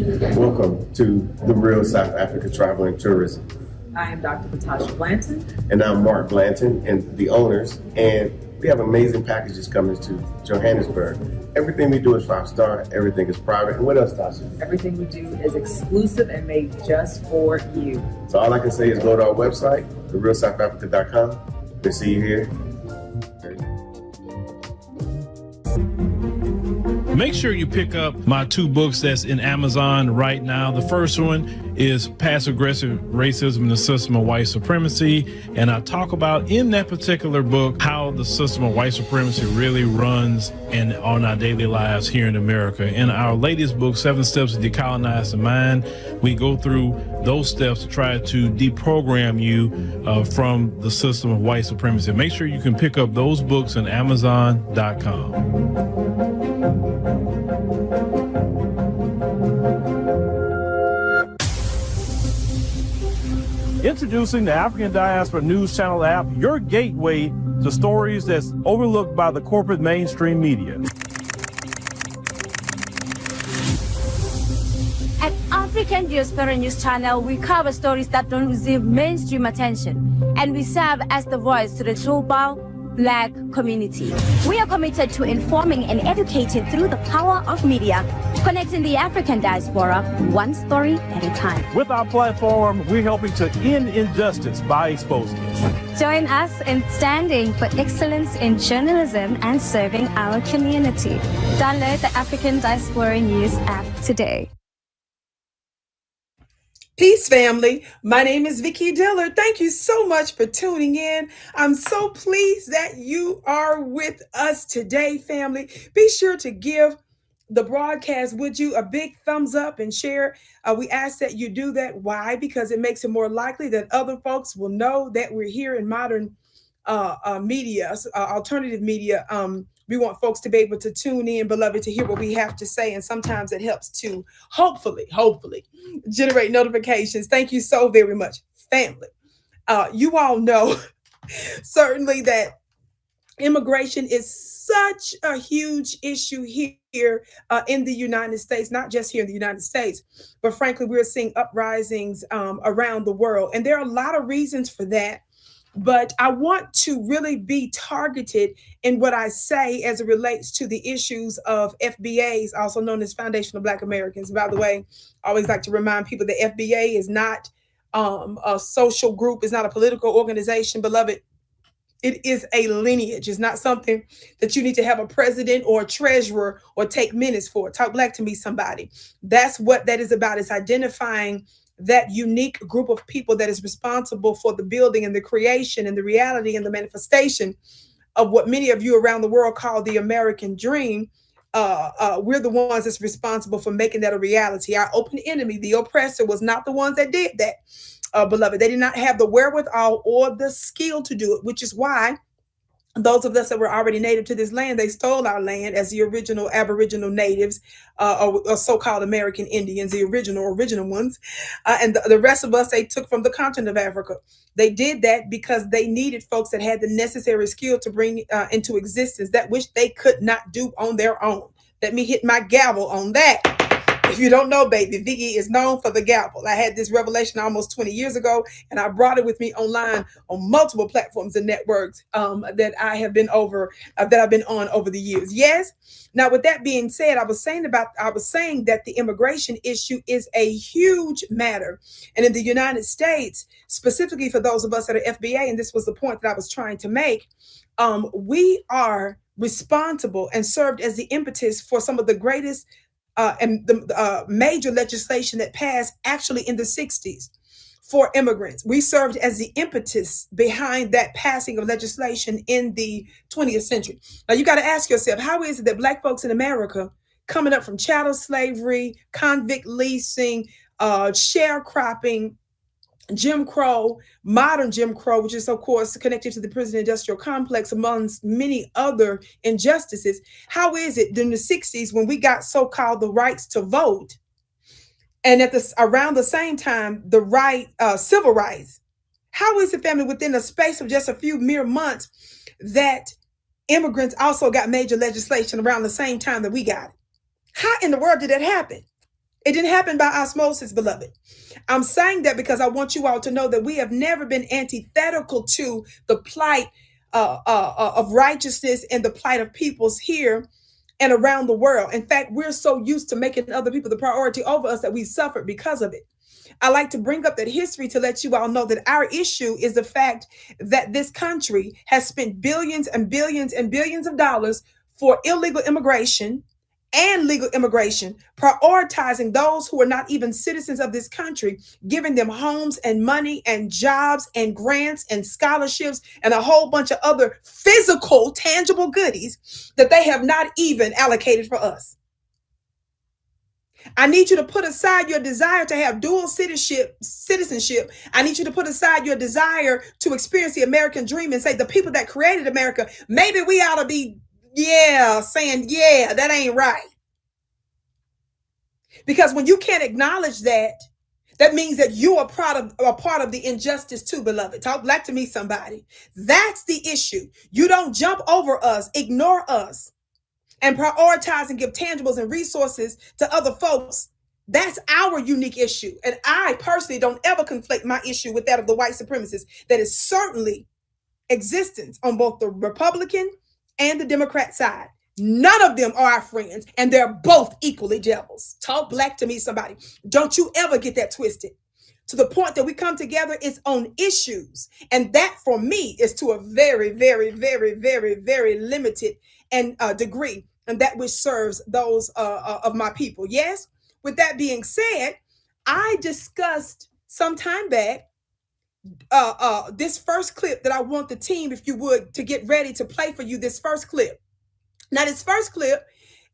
Welcome to the Real South Africa Travel and Tourism. I am Dr. Natasha Blanton. And I'm Mark Blanton and the owners. And we have amazing packages coming to Johannesburg. Everything we do is 5-star, everything is private. And what else, Tasha? Everything we do is exclusive and made just for you. So all I can say is go to our website, therealsouthafrica.com. We'll see you here. Make sure you pick up my 2 books that's in Amazon right now. The first one is Passive-Aggressive Racism and the System of White Supremacy. And I talk about in that particular book how the system of white supremacy really runs on our daily lives here in America. In our latest book, 7 Steps to Decolonize the Mind, we go through those steps to try to deprogram you from the system of white supremacy. Make sure you can pick up those books on Amazon.com. Introducing the African Diaspora News Channel app, your gateway to stories that's overlooked by the corporate mainstream media. At African Diaspora News Channel, we cover stories that don't receive mainstream attention, and we serve as the voice to the global Black community. We are committed to informing and educating through the power of media, connecting the African diaspora one story at a time. With our platform, we're helping to end injustice by exposing it. Join us in standing for excellence in journalism and serving our community. Download the African Diaspora News app today. Peace, family. My name is Vicki Dillard. Thank you so much for tuning in. I'm so pleased that you are with us today, family. Be sure to give the broadcast, would you, a big thumbs up and share. We ask that you do that. Why? Because it makes it more likely that other folks will know that we're here in modern media, alternative media. We want folks to be able to tune in, beloved, to hear what we have to say. And sometimes it helps to hopefully generate notifications. Thank you so very much, family. You all know certainly that immigration is such a huge issue here in the United States, not just here in the United States, but frankly, we're seeing uprisings around the world. And there are a lot of reasons for that. But I want to really be targeted in what I say as it relates to the issues of FBAs, also known as Foundational Black Americans. By the way, I always like to remind people that FBA is not a social group, it's not a political organization, beloved. It is a lineage. It's not something that you need to have a president or a treasurer or take minutes for. Talk black to me, somebody. That's what that is about. It's identifying that unique group of people that is responsible for the building and the creation and the reality and the manifestation of what many of you around the world call the American dream. We're the ones that's responsible for making that a reality. Our open enemy, the oppressor, was not the ones that did that, beloved. They did not have the wherewithal or the skill to do it, which is why those of us that were already native to this land, they stole our land as the original Aboriginal natives, or so-called American Indians, the original ones. And the rest of us, they took from the continent of Africa. They did that because they needed folks that had the necessary skill to bring into existence that which they could not do on their own. Let me hit my gavel on that. If you don't know, baby, Vicki is known for the gavel. I had this revelation almost 20 years ago, and I brought it with me online on multiple platforms and networks that I've been on over the years. Yes. Now, with that being said, I was saying that the immigration issue is a huge matter. And in the United States, specifically for those of us that are FBA, and this was the point that I was trying to make, we are responsible and served as the impetus for some of the greatest and the major legislation that passed actually in the 60s for immigrants. We served as the impetus behind that passing of legislation in the 20th century. Now, you got to ask yourself, how is it that Black folks in America, coming up from chattel slavery, convict leasing, sharecropping, Jim Crow, modern Jim Crow, which is, of course, connected to the prison industrial complex, amongst many other injustices. How is it during the 60s when we got so-called the rights to vote, and around the same time, the civil rights? How is it, family, within a space of just a few mere months, that immigrants also got major legislation around the same time that we got it? How in the world did that happen? It didn't happen by osmosis, beloved. I'm saying that because I want you all to know that we have never been antithetical to the plight of righteousness and the plight of peoples here and around the world. In fact, we're so used to making other people the priority over us that we suffered because of it. I like to bring up that history to let you all know that our issue is the fact that this country has spent billions and billions and billions of dollars for illegal immigration and legal immigration, prioritizing those who are not even citizens of this country, giving them homes and money and jobs and grants and scholarships and a whole bunch of other physical, tangible goodies that they have not even allocated for us. I need you to put aside your desire to have dual citizenship. I need you to put aside your desire to experience the American dream and say, the people that created America, maybe we ought to be saying, that ain't right. Because when you can't acknowledge that, that means that you are a part of the injustice too, beloved. Talk black to me, somebody. That's the issue. You don't jump over us, ignore us, and prioritize and give tangibles and resources to other folks. That's our unique issue. And I personally don't ever conflate my issue with that of the white supremacists. That is certainly existence on both the Republican and the Democrat side. None of them are our friends, and they're both equally devils. Talk black to me, somebody. Don't you ever get that twisted. To the point that we come together is on issues. And that for me is to a very, very, very, very, very limited and degree, and that which serves those of my people. Yes. With that being said, I discussed some time back this first clip that I want the team, if you would, to get ready to play for you. This first clip. Now, this first clip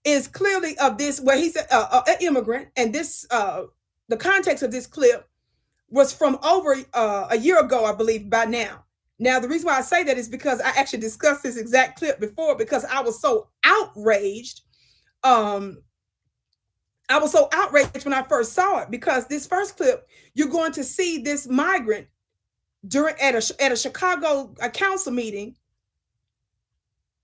is clearly of this, where he's an immigrant, and this the context of this clip was from over a year ago, I believe, by now. Now, the reason why I say that is because I actually discussed this exact clip before, because I was so outraged. I was so outraged when I first saw it, because this first clip, you're going to see this migrant at a Chicago council meeting.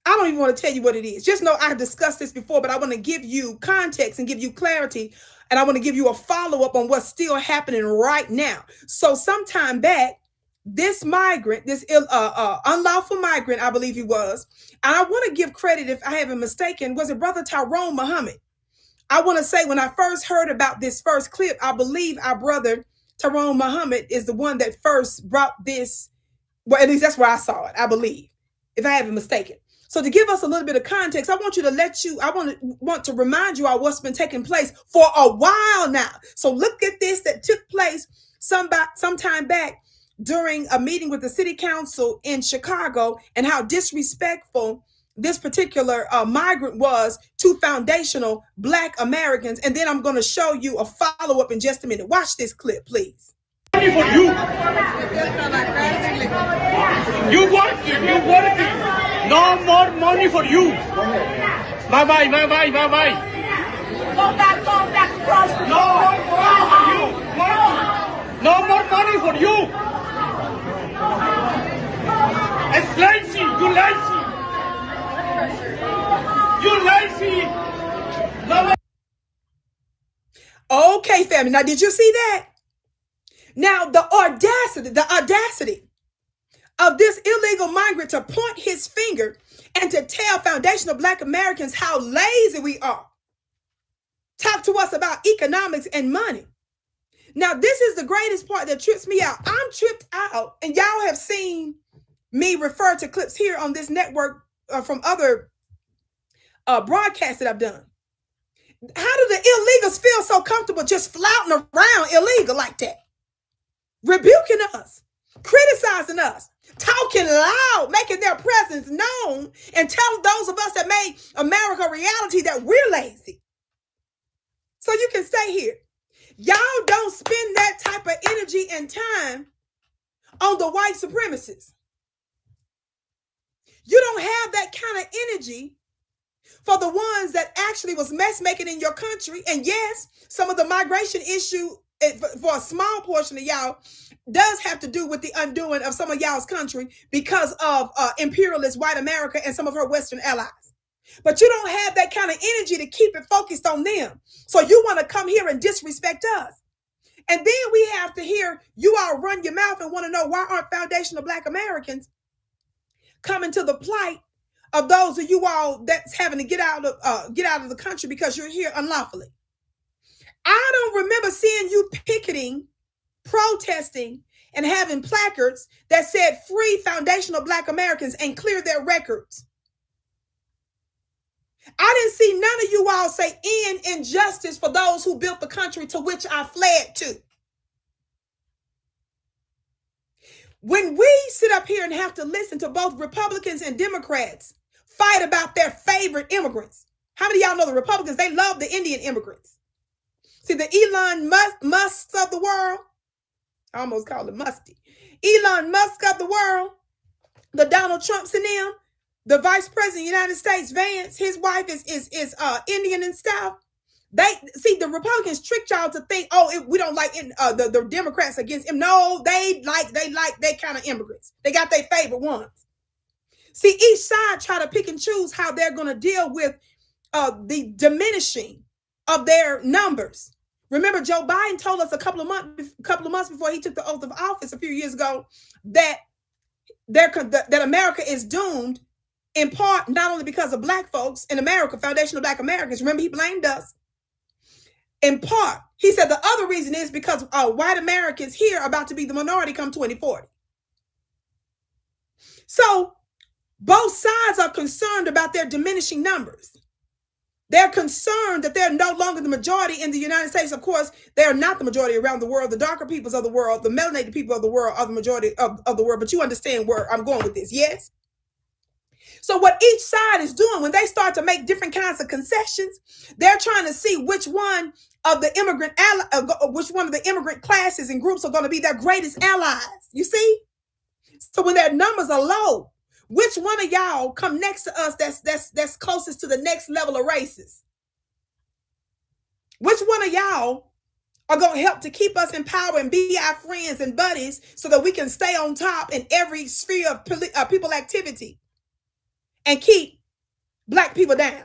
I don't even want to tell you what it is. Just know I discussed this before, but I want to give you context and give you clarity. And I want to give you a follow-up on what's still happening right now. So sometime back, this migrant, this unlawful migrant, I believe he was, and I want to give credit, if I haven't mistaken, was it Brother Tyrone Muhammad? I want to say, when I first heard about this first clip, I believe our brother Tyrone Muhammad is the one that first brought this. Well, at least that's where I saw it, I believe, if I haven't mistaken. So to give us a little bit of context, I want to remind you of what's been taking place for a while now. So look at this that took place some time back during a meeting with the city council in Chicago, and how disrespectful this particular migrant was to foundational Black Americans. And then I'm going to show you a follow-up in just a minute. Watch this clip, please. Money for you. You working. No more money for you. Bye-bye. Go back, No more money for you. It's lazy. You lazy. No. Okay, family. Now, did you see that? Now, the audacity of this illegal migrant to point his finger and to tell foundational Black Americans how lazy we are. Talk to us about economics and money. Now, this is the greatest part that trips me out. I'm tripped out, and y'all have seen me refer to clips here on this network from other broadcasts that I've done. How do the illegals feel so comfortable just flouting around illegal like that? Rebuking us, criticizing us, talking loud, making their presence known, and telling those of us that made America a reality that we're lazy. So you can stay here. Y'all don't spend that type of energy and time on the white supremacists. You don't have that kind of energy for the ones that actually was mess making in your country. And yes, some of the migration issue for a small portion of y'all does have to do with the undoing of some of y'all's country because of imperialist white America and some of her Western allies. But you don't have that kind of energy to keep it focused on them. So you want to come here and disrespect us. And then we have to hear you all run your mouth and want to know why aren't foundational Black Americans coming to the plight of those of you all that's having to get out of the country because you're here unlawfully. I don't remember seeing you picketing, protesting, and having placards that said free foundational Black Americans and clear their records. I didn't see none of you all say end injustice for those who built the country to which I fled to. When we sit up here and have to listen to both Republicans and Democrats fight about their favorite immigrants. How many of y'all know the Republicans, they love the Indian immigrants? See, the Elon Musk of the world, I almost called it Musty. Elon Musk of the world, the Donald Trumps and them, the Vice President of the United States, Vance, his wife is Indian and stuff. They see the Republicans tricked y'all to think, oh, we don't like the Democrats against him. No, they like that kind of immigrants. They got their favorite ones. See, each side try to pick and choose how they're going to deal with the diminishing of their numbers. Remember, Joe Biden told us a couple of months before he took the oath of office a few years ago that that America is doomed in part not only because of Black folks in America, foundational Black Americans. Remember, he blamed us. In part, he said the other reason is because white Americans here are about to be the minority come 2040. So both sides are concerned about their diminishing numbers. They're concerned that they're no longer the majority in the United States. Of course, they are not the majority around the world. The darker peoples of the world, the melanated people of the world are the majority of the world. But you understand where I'm going with this, yes? So what each side is doing when they start to make different kinds of concessions, they're trying to see which one of the immigrant classes and groups are going to be their greatest allies. You see? So when their numbers are low, which one of y'all come next to us that's closest to the next level of races? Which one of y'all are going to help to keep us in power and be our friends and buddies so that we can stay on top in every sphere of people activity and keep Black people down?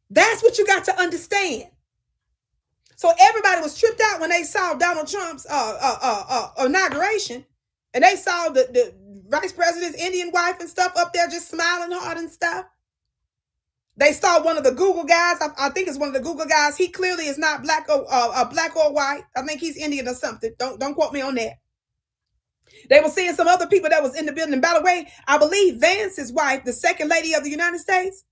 That's what you got to understand. So everybody was tripped out when they saw Donald Trump's inauguration, and they saw the vice president's Indian wife and stuff up there just smiling hard and stuff. They saw one of the Google guys. I think it's one of the Google guys. He clearly is not black or white. I think he's Indian or something. Don't quote me on that. They were seeing some other people that was in the building. And by the way, I believe Vance's wife, the second lady of the United States,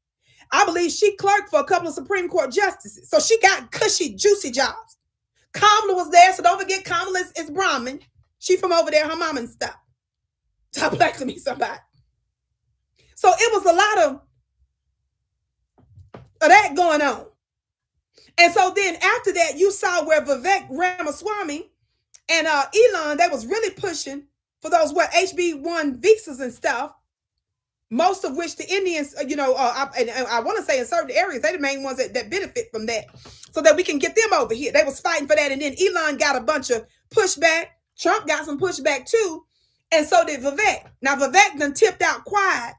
I believe she clerked for a couple of Supreme Court justices. So she got cushy, juicy jobs. Kamala was there. So don't forget, Kamala is Brahmin. She from over there, her mom and stuff. Talk back to me, somebody. So it was a lot of that going on. And so then after that, you saw where Vivek Ramaswamy and Elon, they was really pushing for those HB1 visas and stuff. Most of which the Indians, I want to say in certain areas, they're the main ones that benefit from that, so that we can get them over here. They was fighting for that, and then Elon got a bunch of pushback. Trump got some pushback too, and so did Vivek. Now Vivek done tipped out quiet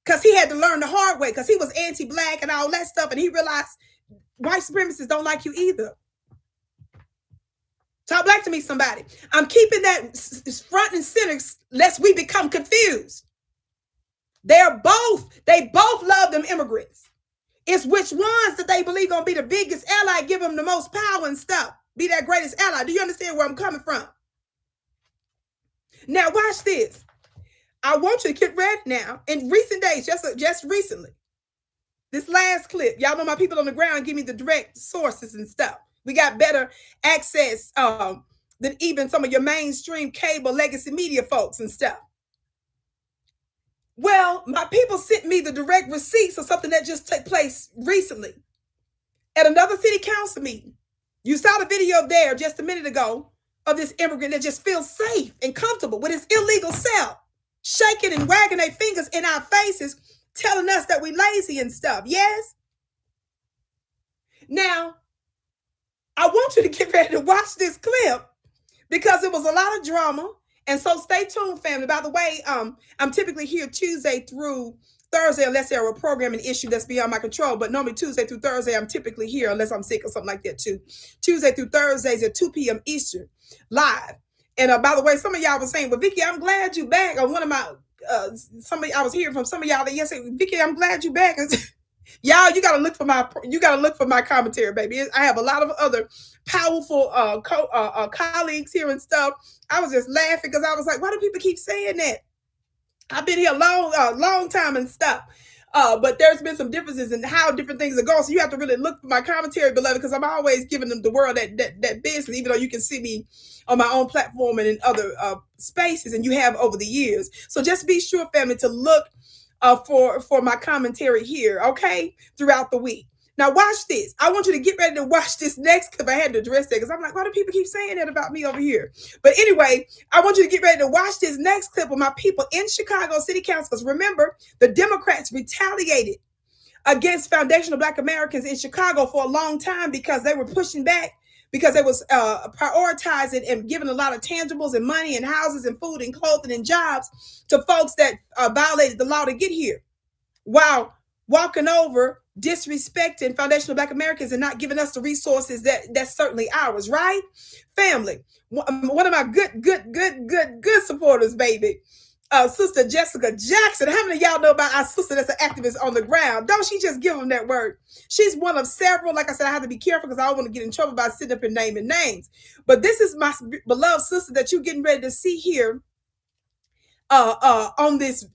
because he had to learn the hard way because he was anti-Black and all that stuff, and he realized white supremacists don't like you either. Talk back to me, somebody. I'm keeping that front and center lest we become confused. They both love them immigrants. It's which ones that they believe gonna be the biggest ally, give them the most power and stuff, be their greatest ally. Do you understand where I'm coming from? Now watch this. I want you to get ready now. In recent days, just recently, this last clip, y'all know my people on the ground give me the direct sources and stuff. We got better access than even some of your mainstream cable legacy media folks and stuff. Well, my people sent me the direct receipts of something that just took place recently at another city council meeting. You saw the video there just a minute ago of this immigrant that just feels safe and comfortable with his illegal self, shaking and wagging their fingers in our faces, telling us that we lazy and stuff. Yes? Now, I want you to get ready to watch this clip because it was a lot of drama And so stay tuned, family. By the way, I'm typically here Tuesday through Thursday, unless there are a programming issue that's beyond my control. But normally Tuesday through Thursday, I'm typically here, unless I'm sick or something like that too. Tuesday through Thursdays at 2 p.m. Eastern, live. And by the way, some of y'all were saying, "Well, Vicki, I'm glad you back." Or one of my I was hearing from some of y'all that yesterday, "Vicki, I'm glad you back." Y'all, you gotta look for my commentary, baby. I have a lot of other powerful colleagues here and stuff. I was just laughing because I was like, why do people keep saying that? I've been here a long time and stuff. But there's been some differences in how different things are going. So you have to really look for my commentary, beloved, because I'm always giving them the world that business, even though you can see me on my own platform and in other spaces, and you have over the years. So just be sure, family, to look for my commentary here, okay, throughout the week. Now watch this. I want you to get ready to watch this next clip. I had to address that because I'm like, why do people keep saying that about me over here? But anyway, I want you to get ready to watch this next clip of my people in Chicago City Council. Because remember, the Democrats retaliated against foundational Black Americans in Chicago for a long time because they were pushing back, because they was prioritizing and giving a lot of tangibles and money and houses and food and clothing and jobs to folks that violated the law to get here, while walking over, disrespecting foundational Black Americans and not giving us the resources that's certainly ours, right? Family, one of my good supporters, baby, Sister Jessica Jackson. How many of y'all know about our sister that's an activist on the ground? Don't she just give them that word? She's one of several. Like I said, I have to be careful because I don't want to get in trouble by sitting up and naming names. But this is my beloved sister that you're getting ready to see here on this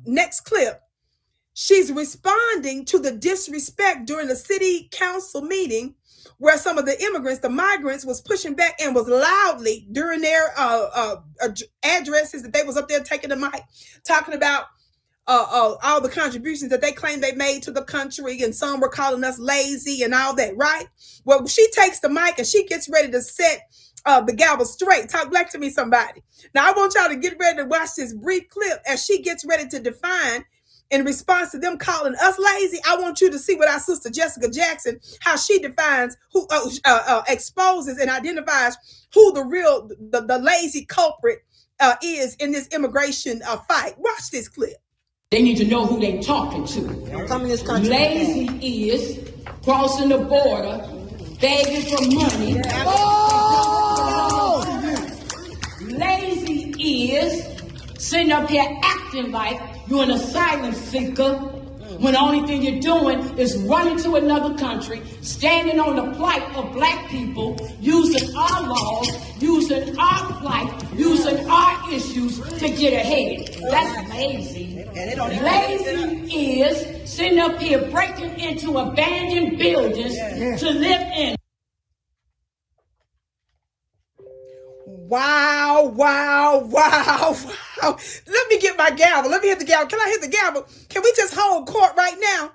next clip. She's responding to the disrespect during the city council meeting where some of the immigrants, the migrants, was pushing back and was loudly during their addresses that they was up there taking the mic, talking about all the contributions that they claim they made to the country, and some were calling us lazy and all that, right? Well, she takes the mic and she gets ready to set the gavel straight. Talk black to me, somebody. Now, I want y'all to get ready to watch this brief clip as she gets ready to define, in response to them calling us lazy. I want you to see what our sister Jessica Jackson, how she defines, who exposes and identifies who the lazy culprit is in this immigration fight. Watch this clip. They need to know who they talking to. Come in this country. Lazy is crossing the border, begging for money. Oh! Lazy is sitting up here acting like you're an asylum seeker when the only thing you're doing is running to another country, standing on the plight of Black people, using our laws, using our plight, using our issues to get ahead. That's lazy. Lazy is sitting up here breaking into abandoned buildings to live in. Wow. Let me get my gavel. Let me hit the gavel. Can I hit the gavel? Can we just hold court right now?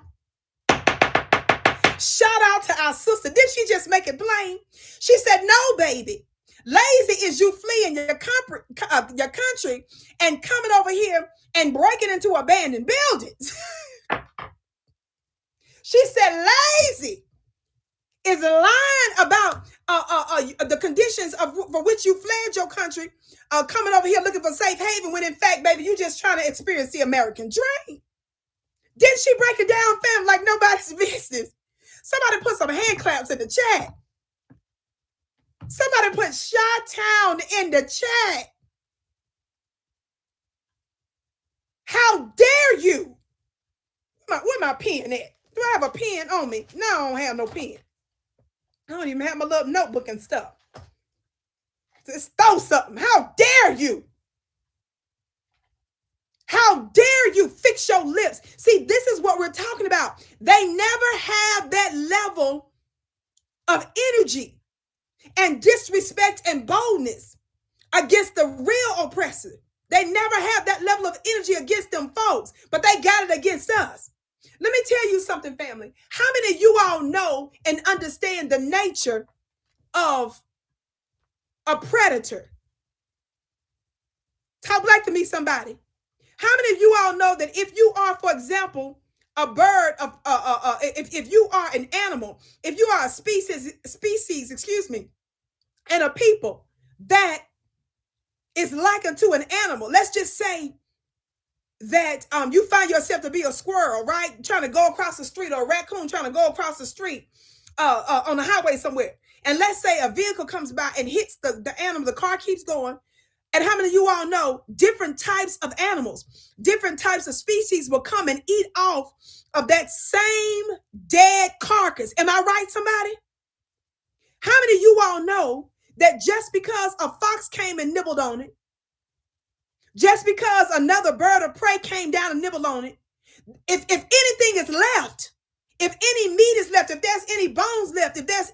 Shout out to our sister. Didn't she just make it plain? She said, no, baby. Lazy is you fleeing your country and coming over here and breaking into abandoned buildings. She said lazy is lying about the conditions for which you fled your country, coming over here looking for safe haven, when in fact, baby, you just trying to experience the American dream. Didn't she break it down, fam, like nobody's business? Somebody put some hand claps in the chat. Somebody put Chi-Town in the chat. How dare you? Where my pen at? Do I have a pen on me? No, I don't have no pen. I don't even have my little notebook and stuff. Just throw something. How dare you? How dare you fix your lips? See, this is what we're talking about. They never have that level of energy and disrespect and boldness against the real oppressor. They never have that level of energy against them folks, but they got it against us. Let me tell you something, family. How many of you all know and understand the nature of a predator? Talk black to me, somebody. How many of you all know that if you are, for example, a bird, if you are an animal, if you are a species, and a people that is likened to an animal. Let's just say that you find yourself to be a squirrel, right? Trying to go across the street, or a raccoon trying to go across the street on the highway somewhere. And let's say a vehicle comes by and hits the animal, the car keeps going. And how many of you all know different types of animals, different types of species will come and eat off of that same dead carcass? Am I right, somebody? How many of you all know that just because a fox came and nibbled on it, just because another bird of prey came down and nibbled on it, if anything is left, if any meat is left, if there's any bones left, if there's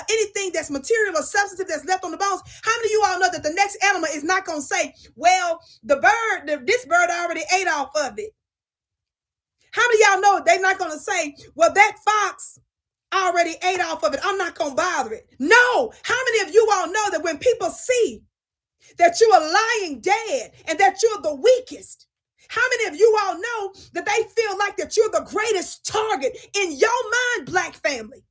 anything that's material or substantive that's left on the bones, how many of you all know that the next animal is not going to say, well, this bird already ate off of it? How many of y'all know they're not going to say, well, that fox already ate off of it, I'm not going to bother it? No. How many of you all know that when people see that you are lying dead and that you're the weakest, how many of you all know that they feel like that you're the greatest target in your mind, Black family,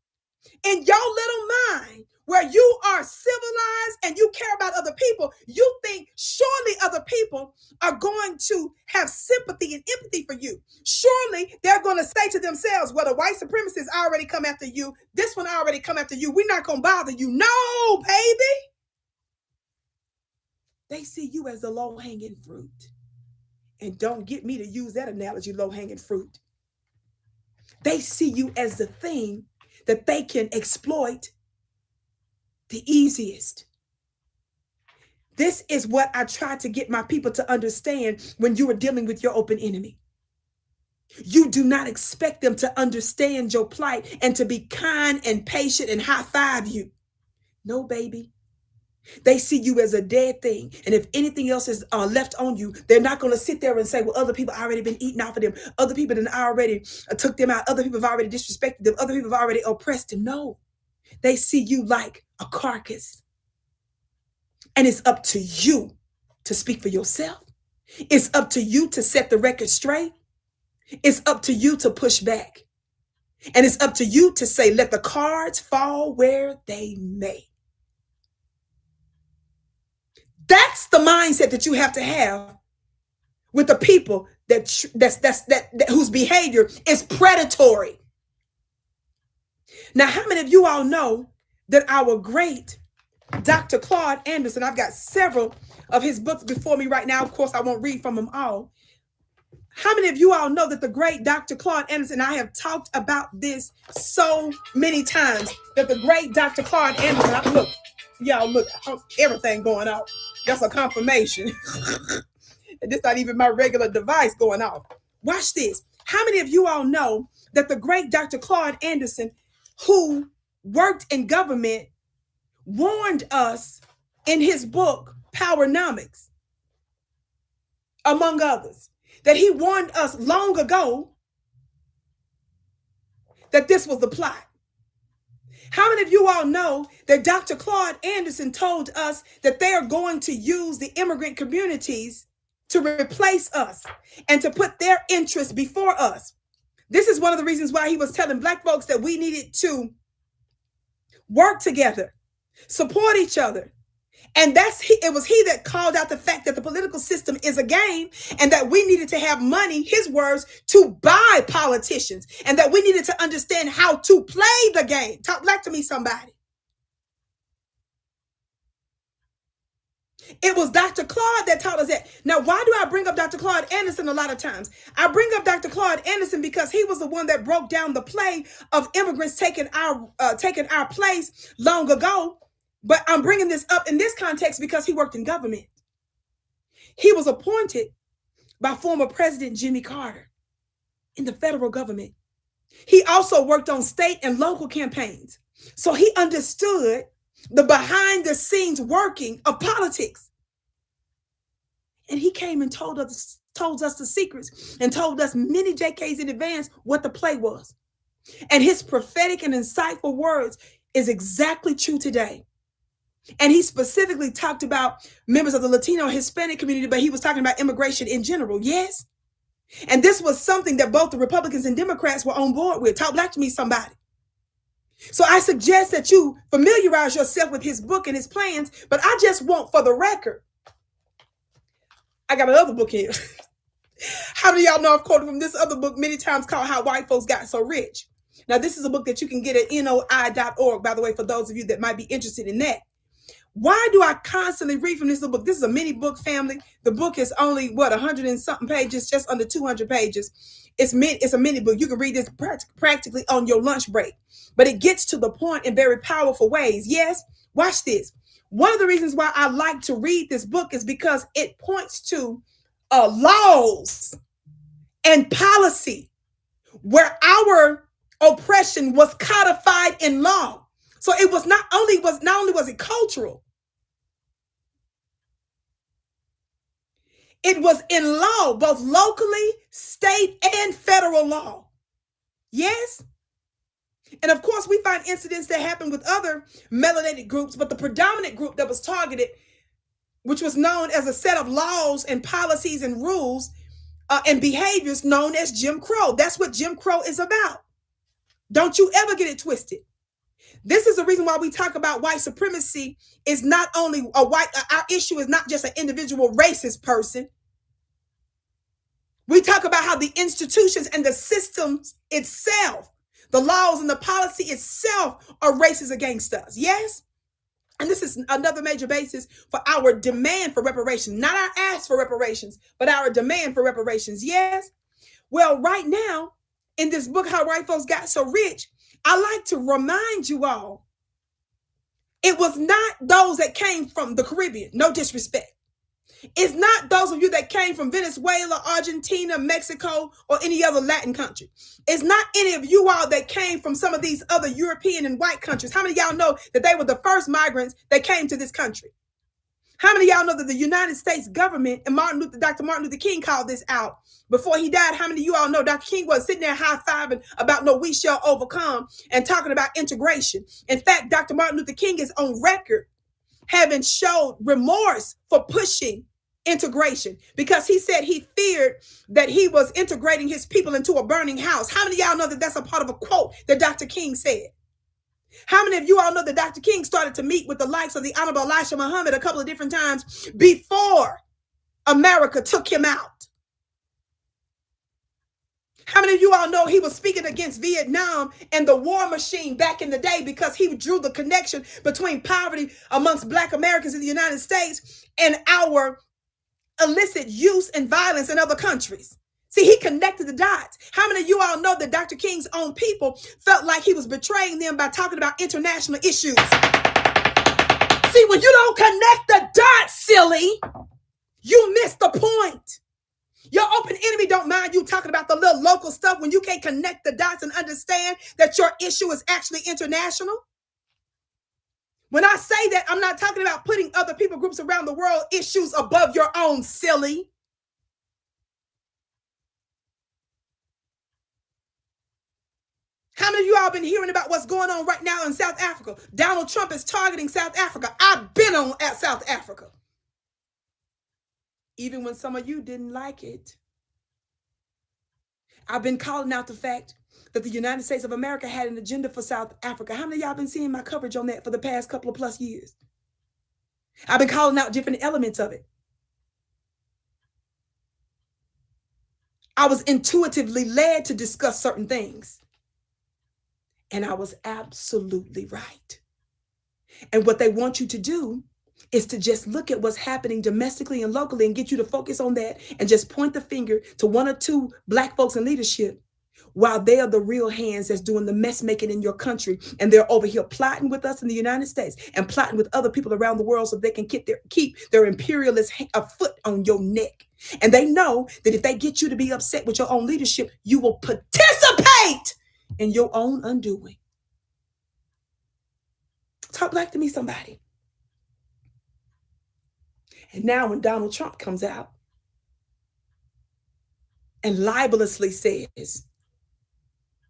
in your little mind, where you are civilized and you care about other people? You think surely other people are going to have sympathy and empathy for you. Surely they're going to say to themselves, well, the white supremacists already come after you. This one already come after you. We're not going to bother you. No, baby. They see you as the low-hanging fruit. And don't get me to use that analogy, low-hanging fruit. They see you as the thing that they can exploit the easiest. This is what I try to get my people to understand when you are dealing with your open enemy. You do not expect them to understand your plight and to be kind and patient and high-five you. No, baby. They see you as a dead thing. And if anything else is left on you, they're not going to sit there and say, well, other people already been eating off of them. Other people done already took them out. Other people have already disrespected them. Other people have already oppressed them. No, they see you like a carcass. And it's up to you to speak for yourself. It's up to you to set the record straight. It's up to you to push back. And it's up to you to say, let the cards fall where they may. That's the mindset that you have to have with the people that whose behavior is predatory. Now, how many of you all know that our great Dr. Claude Anderson, I've got several of his books before me right now. Of course, I won't read from them all. How many of you all know that the great Dr. Claude Anderson, I have talked about this so many times, that the great Dr. Claude Anderson, look, y'all look, everything going off. That's a confirmation. And this not even my regular device going off. Watch this. How many of you all know that the great Dr. Claude Anderson, who worked in government, warned us in his book, Powernomics, among others, that he warned us long ago that this was the plot? How many of you all know that Dr. Claude Anderson told us that they are going to use the immigrant communities to replace us and to put their interests before us? This is one of the reasons why he was telling Black folks that we needed to work together, support each other. And it was he that called out the fact that the political system is a game, and that we needed to have money, his words, to buy politicians, and that we needed to understand how to play the game. Talk back to me, somebody. It was Dr. Claude that taught us that. Now, why do I bring up Dr. Claude Anderson a lot of times? I bring up Dr. Claude Anderson because he was the one that broke down the play of immigrants taking our place long ago. But I'm bringing this up in this context because he worked in government. He was appointed by former President Jimmy Carter in the federal government. He also worked on state and local campaigns. So he understood the behind the scenes working of politics. And he came and told us the secrets and told us many decades in advance what the play was. And his prophetic and insightful words is exactly true today. And he specifically talked about members of the Latino Hispanic community, but he was talking about immigration in general. Yes. And this was something that both the Republicans and Democrats were on board with. Talk back to me, somebody. So I suggest that you familiarize yourself with his book and his plans, but I just want, for the record, I got another book here. How many of y'all know I've quoted from this other book many times called How White Folks Got So Rich? Now, this is a book that you can get at NOI.org, by the way, for those of you that might be interested in that. Why do I constantly read from this little book? This is a mini book, family. The book is only, 100 and something pages, just under 200 pages. It's a mini book. You can read this practically on your lunch break. But it gets to the point in very powerful ways. Yes, watch this. One of the reasons why I like to read this book is because it points to laws and policy where our oppression was codified in law. So it was not only was it cultural, it was in law, both locally, state, and federal law. Yes. And of course, we find incidents that happen with other melanated groups, but the predominant group that was targeted, which was known as a set of laws and policies and rules and behaviors known as Jim Crow. That's what Jim Crow is about. Don't you ever get it twisted. This is the reason why we talk about white supremacy is not only our issue is not just an individual racist person. We talk about how the institutions and the systems itself, the laws and the policy itself are racist against us. Yes? And this is another major basis for our demand for reparations, not our ask for reparations, but our demand for reparations. Yes? Well, right now, in this book, How White Folks Got So Rich, I like to remind you all, it was not those that came from the Caribbean, no disrespect. It's not those of you that came from Venezuela, Argentina, Mexico, or any other Latin country. It's not any of you all that came from some of these other European and white countries. How many of y'all know that they were the first migrants that came to this country? How many of y'all know that the United States government and Dr. Martin Luther King called this out before he died? How many of you all know Dr. King was sitting there high-fiving about no, we shall overcome and talking about integration? In fact, Dr. Martin Luther King is on record having showed remorse for pushing integration because he said he feared that he was integrating his people into a burning house. How many of y'all know that that's a part of a quote that Dr. King said? How many of you all know that Dr. King started to meet with the likes of the Honorable Elijah Muhammad a couple of different times before America took him out? How many of you all know he was speaking against Vietnam and the war machine back in the day because he drew the connection between poverty amongst Black Americans in the United States and our illicit use and violence in other countries? See, he connected the dots. How many of you all know that Dr. King's own people felt like he was betraying them by talking about international issues? See, when you don't connect the dots, silly, you miss the point. Your open enemy don't mind you talking about the little local stuff when you can't connect the dots and understand that your issue is actually international. When I say that, I'm not talking about putting other people groups around the world issues above your own, silly. How many of you all been hearing about what's going on right now in South Africa? Donald Trump is targeting South Africa. I've been at South Africa. Even when some of you didn't like it. I've been calling out the fact that the United States of America had an agenda for South Africa. How many of y'all been seeing my coverage on that for the past couple of plus years? I've been calling out different elements of it. I was intuitively led to discuss certain things. And I was absolutely right. And what they want you to do is to just look at what's happening domestically and locally and get you to focus on that and just point the finger to one or two Black folks in leadership while they are the real hands that's doing the mess making in your country. And they're over here plotting with us in the United States and plotting with other people around the world so they can keep their imperialist foot on your neck. And they know that if they get you to be upset with your own leadership, you will participate in your own undoing. Talk black to me, somebody. And now when Donald Trump comes out and libelously says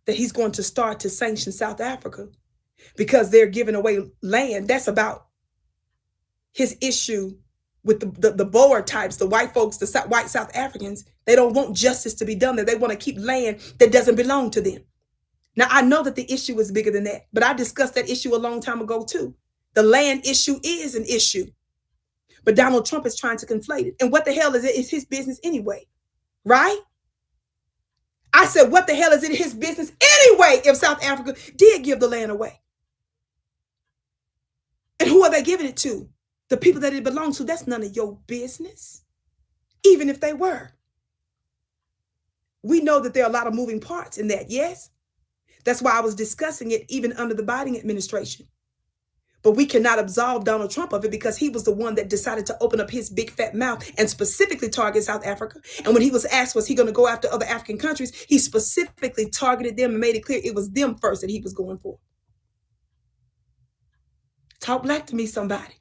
that he's going to start to sanction South Africa because they're giving away land, that's about his issue with the Boer types, the white folks, the white South Africans. They don't want justice to be done there. They want to keep land that doesn't belong to them. Now, I know that the issue is bigger than that, but I discussed that issue a long time ago too. The land issue is an issue. But Donald Trump is trying to conflate it. And what the hell is it? It's his business anyway, right? I said, what the hell is it his business anyway if South Africa did give the land away? And who are they giving it to? The people that it belongs to. That's none of your business, even if they were. We know that there are a lot of moving parts in that, yes? That's why I was discussing it even under the Biden administration. But we cannot absolve Donald Trump of it because he was the one that decided to open up his big fat mouth and specifically target South Africa. And when he was asked, was he going to go after other African countries, he specifically targeted them and made it clear it was them first that he was going for. Talk black to me, somebody.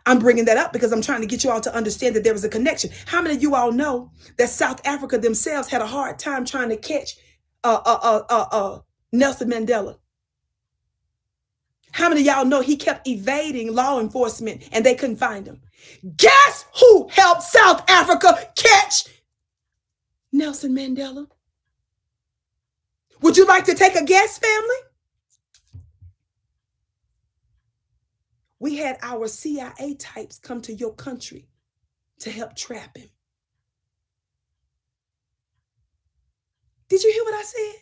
I'm bringing that up because I'm trying to get you all to understand that there was a connection. How many of you all know that South Africa themselves had a hard time trying to catch Nelson Mandela? How many of y'all know he kept evading law enforcement and they couldn't find him? Guess who helped South Africa catch Nelson Mandela? Would you like to take a guess, family? We had our CIA types come to your country to help trap him. Did you hear what I said?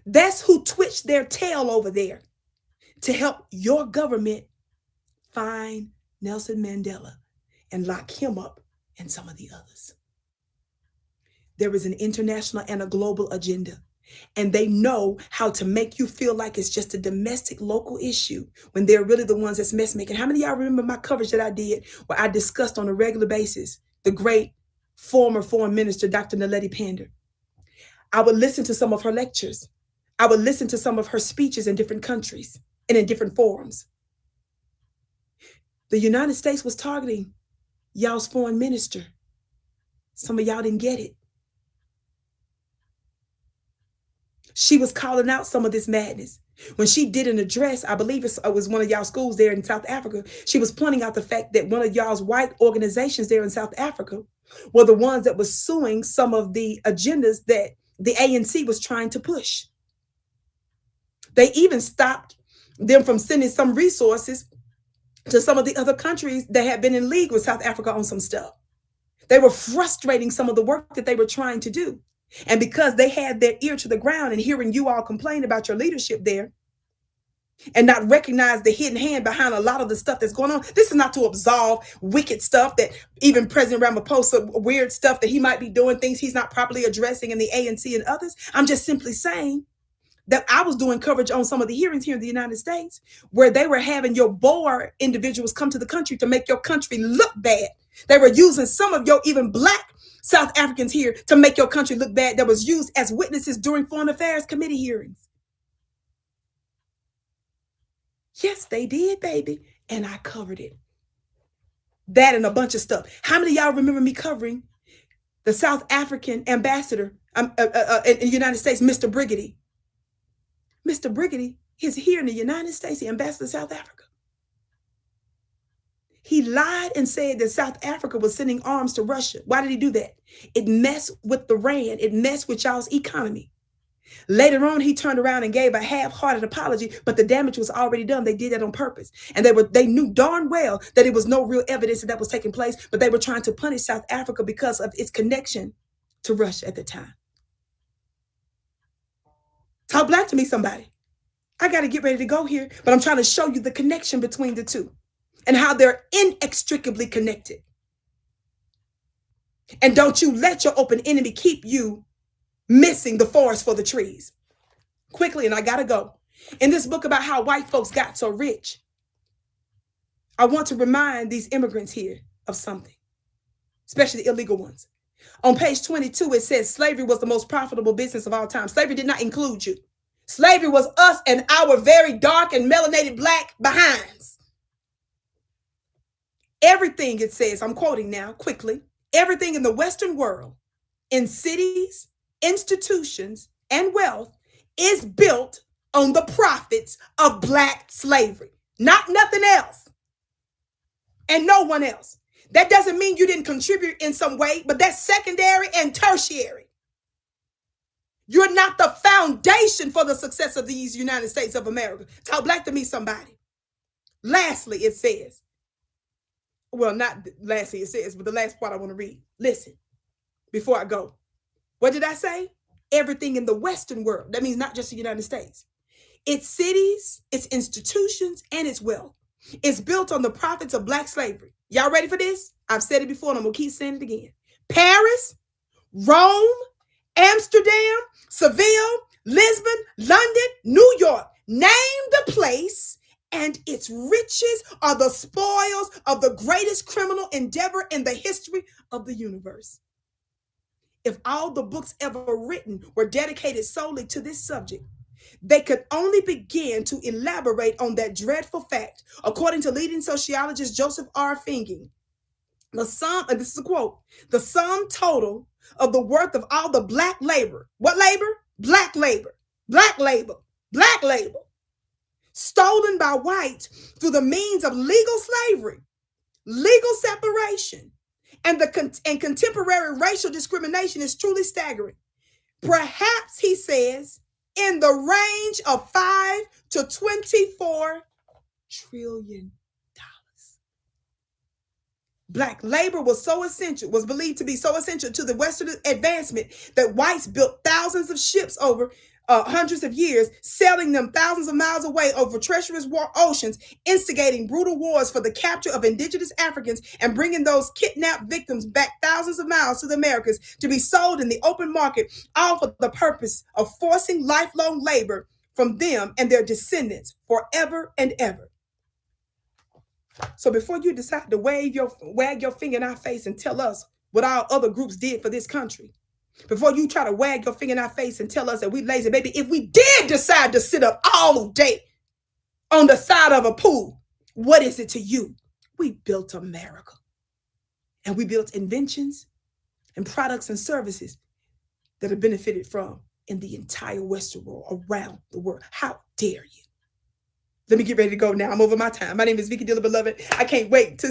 That's who twitched their tail over there to help your government find Nelson Mandela and lock him up and some of the others. There is an international and a global agenda, and they know how to make you feel like it's just a domestic local issue when they're really the ones that's mess making. How many of y'all remember my coverage that I did where I discussed on a regular basis the great former foreign minister, Dr. Naledi Pandor? I would listen to some of her lectures. I would listen to some of her speeches in different countries and in different forums. The United States was targeting y'all's foreign minister. Some of y'all didn't get it. She was calling out some of this madness. When she did an address, I believe it was one of y'all schools there in South Africa, she was pointing out the fact that one of y'all's white organizations there in South Africa were the ones that was suing some of the agendas that the ANC was trying to push. They even stopped them from sending some resources to some of the other countries that had been in league with South Africa on some stuff. They were frustrating some of the work that they were trying to do. And because they had their ear to the ground and hearing you all complain about your leadership there and not recognize the hidden hand behind a lot of the stuff that's going on. This is not to absolve wicked stuff that even President Ramaphosa, weird stuff that he might be doing, things he's not properly addressing in the ANC and others. I'm just simply saying that I was doing coverage on some of the hearings here in the United States where they were having your board individuals come to the country to make your country look bad. They were using some of your even black South Africans here to make your country look bad that was used as witnesses during Foreign Affairs Committee hearings. Yes, they did, baby. And I covered it. That and a bunch of stuff. How many of y'all remember me covering the South African ambassador in the United States, Mr. Briggity? Mr. Briggity is here in the United States, the ambassador to South Africa. He lied and said that South Africa was sending arms to Russia. Why did he do that? It messed with the rand. It messed with y'all's economy. Later on, he turned around and gave a half-hearted apology, but the damage was already done. They did that on purpose. And they knew darn well that it was no real evidence that was taking place, but they were trying to punish South Africa because of its connection to Russia at the time. Talk black to me, somebody. I got to get ready to go here, but I'm trying to show you the connection between the two and how they're inextricably connected. And don't you let your open enemy keep you missing the forest for the trees. Quickly, and I got to go. In this book about how white folks got so rich, I want to remind these immigrants here of something, especially the illegal ones. On page 22, it says slavery was the most profitable business of all time. Slavery did not include you. Slavery was us and our very dark and melanated black behinds. Everything, it says, I'm quoting now quickly, everything in the Western world, in cities, institutions, and wealth is built on the profits of black slavery, not nothing else and no one else. That doesn't mean you didn't contribute in some way, but that's secondary and tertiary. You're not the foundation for the success of these United States of America. Talk black to me, somebody. Lastly, it says, well, not lastly it says, but the last part I want to read. Listen, before I go. What did I say? Everything in the Western world. That means not just the United States. Its cities, its institutions, and its wealth is built on the profits of black slavery. Y'all ready for this? I've said it before and I'm going to keep saying it again. Paris, Rome, Amsterdam, Seville, Lisbon, London, New York. Name the place, and its riches are the spoils of the greatest criminal endeavor in the history of the universe. If all the books ever written were dedicated solely to this subject, they could only begin to elaborate on that dreadful fact. According to leading sociologist Joseph R. Finging, this is a quote, the sum total of the worth of all the black labor, what labor? Black labor, black labor, black labor, stolen by whites through the means of legal slavery, legal separation, and contemporary racial discrimination is truly staggering. Perhaps, he says, in the range of $5 to $24 trillion. Black labor was believed to be so essential to the Western advancement that whites built thousands of ships over hundreds of years, sailing them thousands of miles away over treacherous oceans, instigating brutal wars for the capture of indigenous Africans and bringing those kidnapped victims back thousands of miles to the Americas to be sold in the open market, all for the purpose of forcing lifelong labor from them and their descendants forever and ever. So before you decide to wag your finger in our face and tell us what our other groups did for this country, before you try to wag your finger in our face and tell us that we lazy, baby, if we did decide to sit up all day on the side of a pool, what is it to you? We built America. And we built inventions and products and services that are benefited from in the entire Western world, around the world. How dare you? Let me get ready to go now. I'm over my time. My name is Vicki Dillard, beloved. I can't wait to